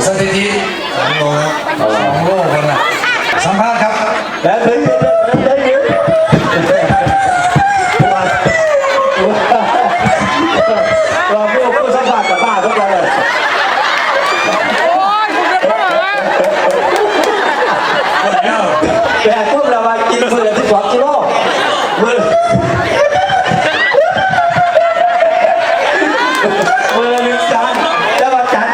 สถิติ2 โล2 โลคนละสัมภาษณ์ครับแล้วถึงเราไม่เอาผู้สัมภาษณ์กับบ้าทุกอย่างเลยแต่พวกเรามากินเพื่อที่2 กิโลมือหนึ่งจานแล้วมาจาน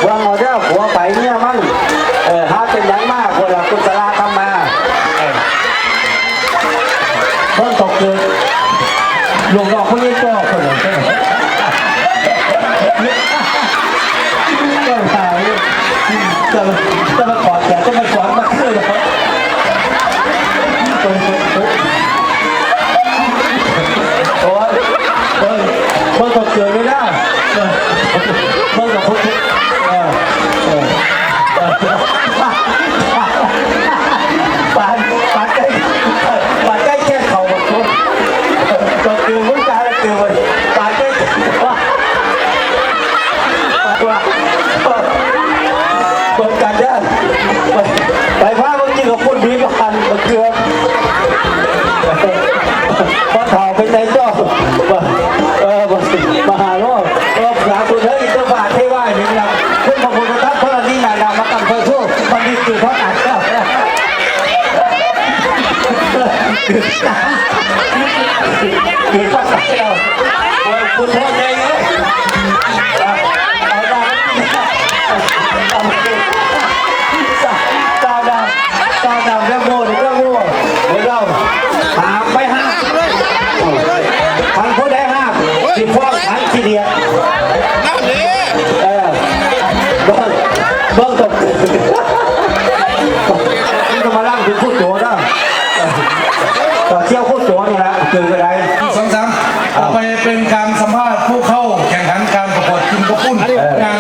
วางเอาเด้อหัวไปเนี่ยมั่งหาเป็นยังมากคนละกุศลธรรมมาต้นตกคือหลวงดอกพวกนี้ก็คนละก็ตายจะมาขอแจกจะมาขอมาขึ้นเลยโอ้ยต้นตกเกิดไม่ได้ต้นตกพุทธปาใกล้แค่เข่าหมดคนก็คือมุ้งการคือมันปาใกล้ว่าคนการย่านไปพาเมื่อกี้กับคนดีกับพันมาเกือบพอเข่าเป็นในจ้อมาหาโลกหลาตัวเธออีกตัวบาทให้ว่าอย่างนี้ขึ้นมาบนกระทับเพราะนี่นานมาตั้งเพื่อสู้มันดีคือเพราะอ่านก็คือภาษาเราคุณพ่อใจเงี้ยตาดำเรื่องโม่เรื่องโม่เราหาไปห้าพันผู้ได้ห้าสิบพ่อขันทีเดียวบ้องตกนี่ก็มาล่างถึงพูดตัวนะต่อเที่ยวพูดตัวนี่แหละคืออะไร2-3ต่อไปเป็นการสัมภาษณ์ผู้เข้าแข่งขันการประกวดกินกระปุ้นงาน